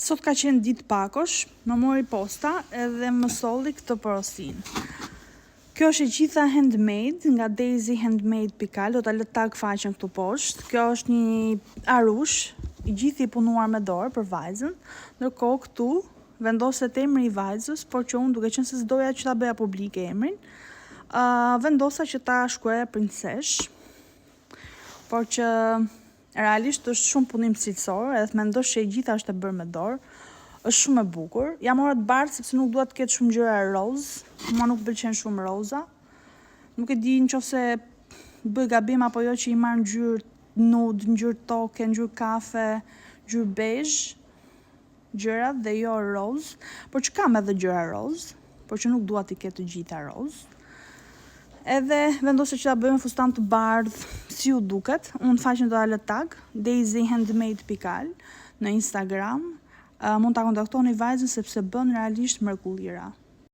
Sot ka qenë ditë pakosh, më mori posta edhe më solli këtë porosinë. Kjo është e gjitha handmade, nga Daisy Handmade Pikal, do ta lë tag faqen këtu poshtë. Kjo është një arush, i gjithë i punuar me dorë për vajzën, ndërkohë këtu vendoset emri i vajzës, por që unë duke qenë se s'doja që ta bëja publike emrin, vendosa që ta shkruaja princesh, por që realisht është shumë punim cilësor, edhe mendosh që e gjitha është e bërë me dorë, është shumë e bukur. Ja mora të bardhë sepse nuk dua të ketë shumë ngjyra roz, mua nuk pëlqen shumë roza. Nuk e di nëse bëj gabim apo jo që i marr ngjyrë nude, ngjyrë toke, ngjyrë kafe, ngjyrë bezh, gjërat dhe jo roz, por që kam edhe gjëra roz, por që nuk dua të ketë të gjitha roz. Edhe vendose që ta bëjmë fustan të bardh, si u duket. Unë faqen do ta lë tag, Daisy Handmade Pikal në Instagram. Mund ta kontaktoni vajzën sepse bën realisht mrekullira.